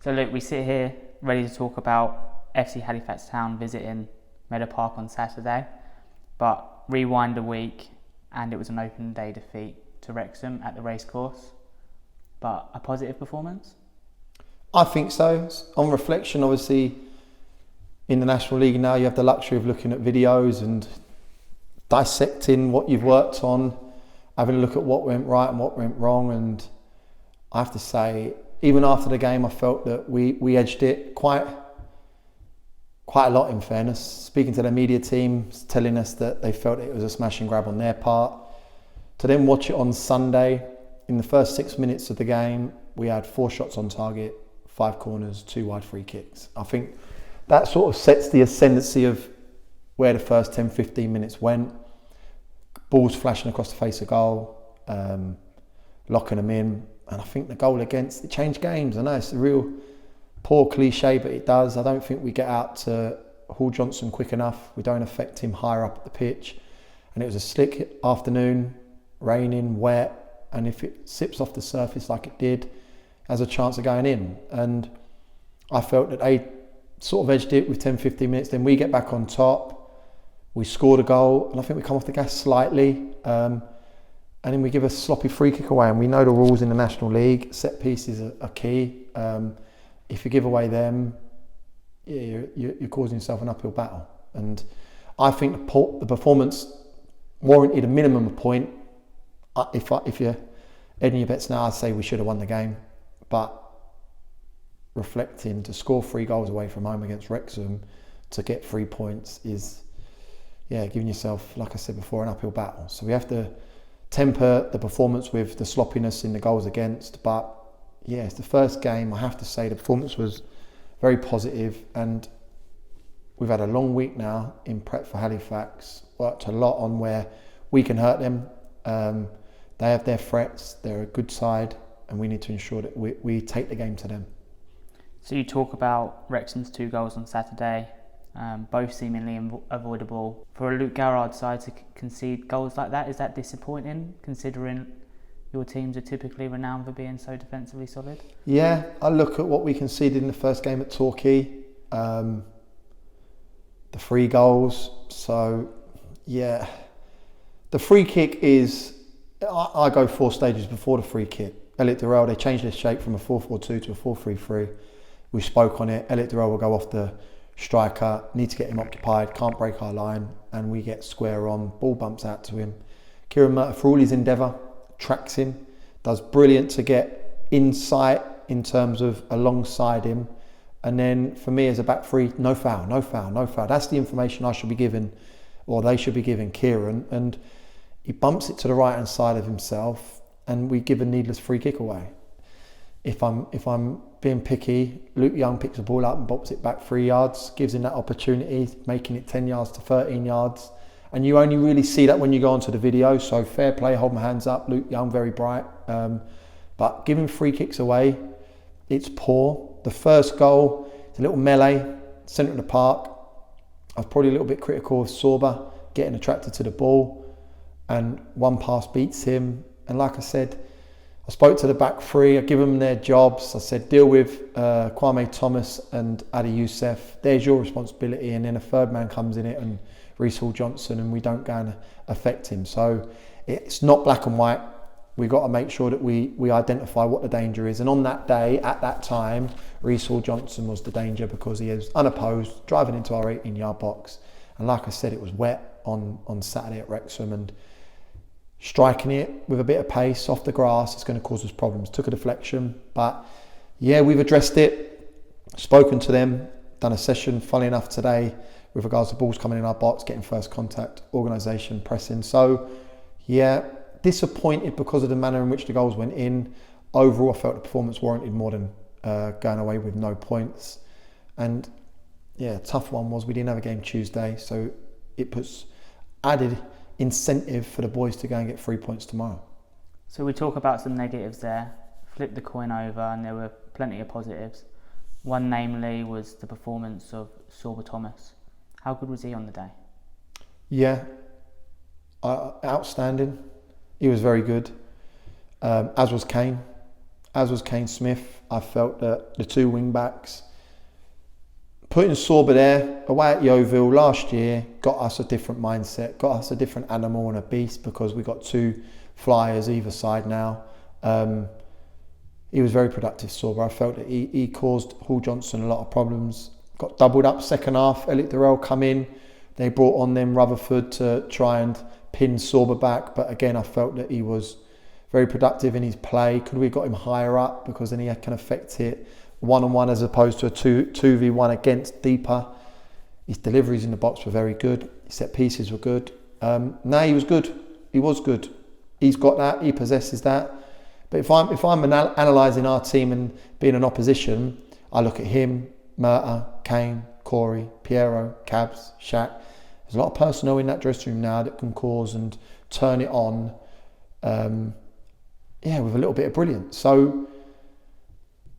So look, we sit here ready to talk about FC Halifax Town visiting Meadow Park on Saturday, but rewind a week and it was an open day defeat to Wrexham at the racecourse. But a positive performance? I think so. On reflection, obviously, in the National League now, you have the luxury of looking at videos and dissecting what you've worked on, having a look at what went right and what went wrong. And I have to say, even after the game, I felt that we edged it quite a lot, in fairness. Speaking to the media team, telling us that they felt it was a smash and grab on their part. To then watch it on Sunday, in the first 6 minutes of the game, we had 4 shots on target, 5 corners, 2 wide free kicks. I think that sort of sets the ascendancy of where the first 10-15 minutes went. Balls flashing across the face of goal, locking them in. And I think the goal against, it changed games. I know it's a real poor cliche, but it does. I don't think we get out to Hall Johnson quick enough. We don't affect him higher up at the pitch. And it was a slick afternoon, raining, wet. And if it sips off the surface like it did, has a chance of going in. And I felt that they sort of edged it with 10-15 minutes. Then we get back on top. We scored a goal. And I think we come off the gas slightly. And then we give a sloppy free kick away, and we know the rules in the National League. Set pieces are key. If you give away them, you're causing yourself an uphill battle. And I think the performance warranted a minimum of point. If you're heading your bets now, I'd say we should have won the game. But reflecting, to score 3 goals away from home against Wrexham, to get 3 points is, giving yourself, like I said before, an uphill battle. So we have to temper the performance with the sloppiness in the goals against. But it's the first game. I have to say the performance was very positive, and we've had a long week now in prep for Halifax. Worked a lot on where we can hurt them. They have their threats. They're a good side, and we need to ensure that we take the game to them. So you talk about Wrexham's 2 goals on Saturday, both seemingly avoidable. For a Luke Garrard side to concede goals like that, is that disappointing, considering your teams are typically renowned for being so defensively solid? Yeah, I look at what we conceded in the first game at Torquay, the 3 goals. So, the free kick is, I go 4 stages before the free kick. Elliot Durrell, they changed their shape from a 4-4-2 to a 4-3-3. We spoke on it. Elliot Durrell will go off the striker, need to get him occupied, can't break our line, and we get square on. Ball bumps out to him. Kieran Murtagh, for all his endeavour, tracks him, does brilliant to get insight in terms of alongside him. And then for me as a back three, no foul. That's the information I should be given, or they should be giving Kieran. And he bumps it to the right hand side of himself, and we give a needless free kick away. If I'm being picky, Luke Young picks the ball up and bops it back 3 yards, gives him that opportunity, making it 10 yards to 13 yards. And you only really see that when you go onto the video. So fair play, hold my hands up. Luke Young, very bright. But giving free kicks away, it's poor. The first goal, it's a little melee, centre of the park. I was probably a little bit critical of Sorba getting attracted to the ball, and one pass beats him. And like I said, I spoke to the back three, I give them their jobs. I said, deal with Kwame Thomas and Adi Youssef. There's your responsibility. And then a third man comes in it, and Reece Hall Johnson, and we don't go and affect him. So it's not black and white. We've got to make sure that we identify what the danger is. And on that day, at that time, Reece Hall Johnson was the danger, because he is unopposed, driving into our 18-yard box. And like I said, it was wet on Saturday at Wrexham, and striking it with a bit of pace off the grass is going to cause us problems. Took a deflection, but we've addressed it, spoken to them, done a session, funnily enough, today with regards to balls coming in our box, getting first contact, organisation, pressing. So, disappointed because of the manner in which the goals went in. Overall, I felt the performance warranted more than going away with no points. And, tough one was we didn't have a game Tuesday, so it puts added incentive for the boys to go and get 3 points tomorrow. So we talk about some negatives there, flip the coin over, and there were plenty of positives. One namely was the performance of Sorba Thomas. How good was he on the day? Outstanding. He was very good, as was Kane Smith. I felt that the two wing backs, putting Sorba there, away at Yeovil last year, got us a different mindset, got us a different animal and a beast, because we got two flyers either side now. He was very productive, Sorba. I felt that he caused Hall Johnson a lot of problems. Got doubled up second half. Elliot Durrell come in. They brought on them Rutherford to try and pin Sorba back. But again, I felt that he was very productive in his play. Could we have got him higher up, because then he can affect it one-on-one as opposed to a 2v1 against deeper. His deliveries in the box were very good. His set pieces were good. He was good. He was good. He's got that. He possesses that. But if I'm analysing our team and being an opposition, I look at him, Murta, Kane, Corey, Piero, Cabs, Shaq. There's a lot of personnel in that dressing room now that can cause and turn it on, with a little bit of brilliance. So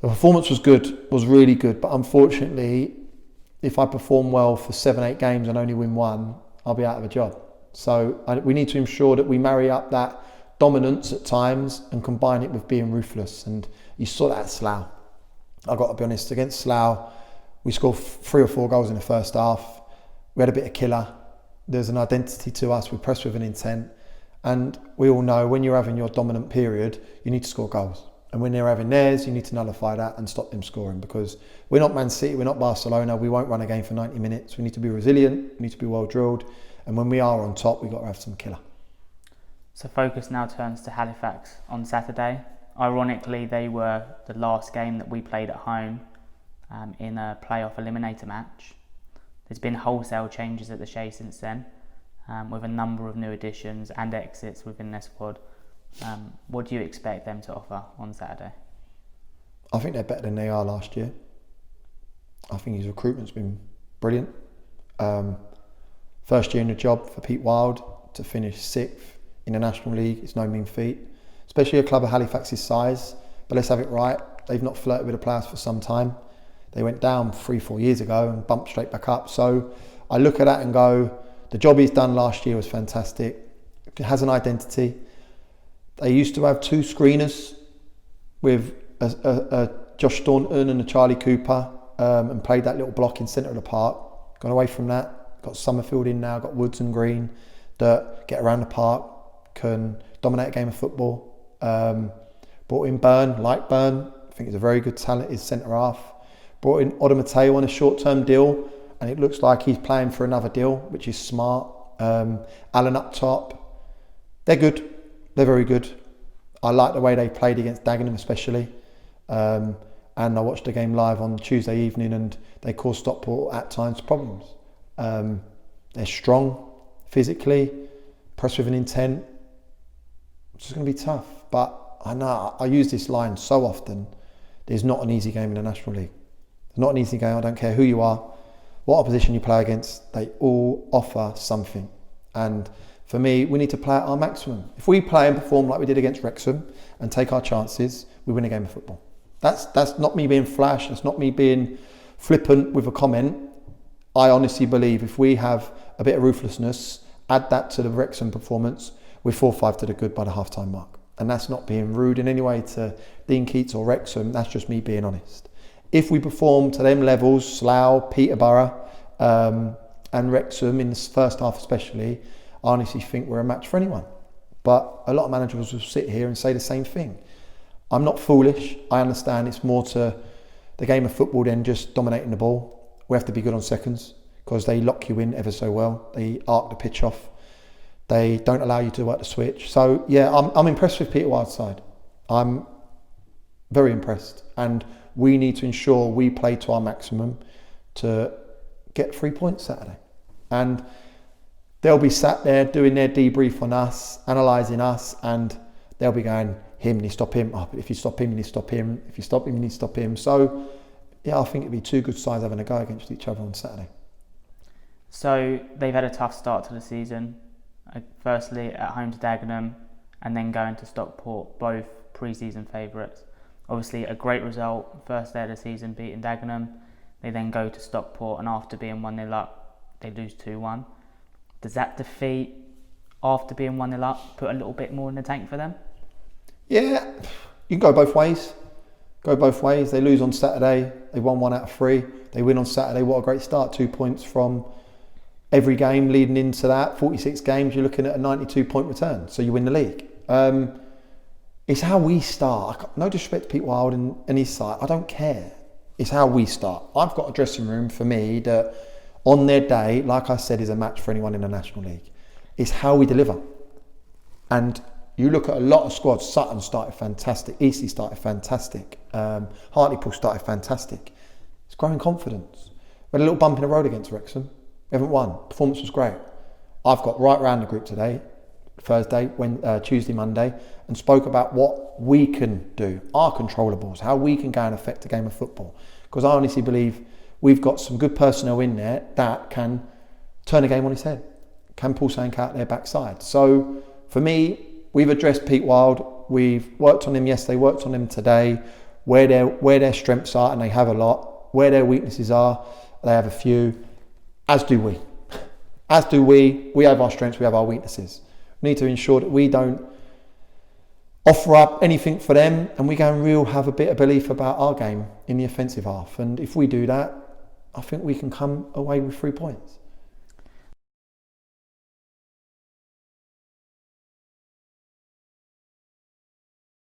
the performance was good, was really good. But unfortunately, if I perform well for 7-8 games and only win one, I'll be out of a job. So we need to ensure that we marry up that dominance at times and combine it with being ruthless. And you saw that at Slough. I've got to be honest, against Slough, we scored 3 or 4 goals in the first half. We had a bit of killer. There's an identity to us. We press with an intent. And we all know when you're having your dominant period, you need to score goals. And when they're having theirs, you need to nullify that and stop them scoring, because we're not Man City, we're not Barcelona. We won't run a game for 90 minutes. We need to be resilient. We need to be well drilled. And when we are on top, we've got to have some killer. So focus now turns to Halifax on Saturday. Ironically, they were the last game that we played at home in a playoff eliminator match. There's been wholesale changes at the Shea since then, with a number of new additions and exits within their squad. What do you expect them to offer on Saturday? I think they're better than they are last year. I think his recruitment's been brilliant. First year in the job for Pete Wild, to finish 6th in the National League, it's no mean feat, especially a club of Halifax's size. But let's have it right, they've not flirted with the players for some time. They went down 3-4 years ago and bumped straight back up. So I look at that and go, the job he's done last year was fantastic. It has an identity. They used to have 2 screeners with a Josh Staunton and a Charlie Cooper, and played that little block in centre of the park. Gone away from that, got Summerfield in now, got Woods and Green that get around the park, can dominate a game of football. Brought in Byrne, I think he's a very good talent, he's centre half. Brought in Oda Mateo on a short-term deal, and it looks like he's playing for another deal, which is smart. Alan up top, they're good, they're very good. I like the way they played against Dagenham especially. And I watched the game live on Tuesday evening, and they caused Stockport at times problems. They're strong physically, press with an intent. It's just going to be tough. But I know I use this line so often. There's not an easy game in the National League. It's not an easy game. I don't care who you are, what opposition you play against. They all offer something. And for me, we need to play at our maximum. If we play and perform like we did against Wrexham and take our chances, we win a game of football. That's not me being flash. That's not me being flippant with a comment. I honestly believe if we have a bit of ruthlessness, add that to the Wrexham performance, we're 4-5 to the good by the half-time mark. And that's not being rude in any way to Dean Keats or Wrexham. That's just me being honest. If we perform to them levels, Slough, Peterborough, and Wrexham in the first half especially, I honestly think we're a match for anyone. But a lot of managers will sit here and say the same thing. I'm not foolish. I understand it's more to the game of football than just dominating the ball. We have to be good on seconds because they lock you in ever so well. They arc the pitch off. They don't allow you to work the switch. So yeah, I'm impressed with Peter Wild's side. I'm very impressed. And we need to ensure we play to our maximum to get 3 points Saturday. And they'll be sat there doing their debrief on us, analysing us, and they'll be going, him, you stop him. Oh, but if you stop him, you need to stop him. If you stop him, you need to stop him. So, yeah, I think it'd be 2 good sides having a go against each other on Saturday. So they've had a tough start to the season. Firstly, at home to Dagenham, and then going to Stockport, both pre-season favourites. Obviously, a great result, first day of the season, beating Dagenham. They then go to Stockport, and after being 1-0 up, they lose 2-1. Does that defeat, after being 1-0 up, put a little bit more in the tank for them? Yeah, you can go both ways. Go both ways. They lose on Saturday. They won 1 out of 3. They win on Saturday. What a great start. 2 points from every game leading into that. 46 games, you're looking at a 92-point return. So you win the league. It's how we start. No disrespect to Pete Wild and his side. I don't care. It's how we start. I've got a dressing room for me that on their day, like I said, is a match for anyone in the National League. It's how we deliver. And you look at a lot of squads. Sutton started fantastic. Eastleigh started fantastic. Hartlepool started fantastic. It's growing confidence. We had a little bump in the road against Wrexham. We haven't won. Performance was great. I've got right round the group today, Thursday, Tuesday, Monday, and spoke about what we can do, our controllables, how we can go and affect a game of football. Because I honestly believe we've got some good personnel in there that can turn a game on its head, can pull something out their backside. So for me, we've addressed Pete Wild. We've worked on him yesterday, worked on him today, where their strengths are, and they have a lot. Where their weaknesses are, they have a few, as do we. As do we. We have our strengths, we have our weaknesses. We need to ensure that we don't offer up anything for them, and we go and have a bit of belief about our game in the offensive half. And if we do that, I think we can come away with 3 points.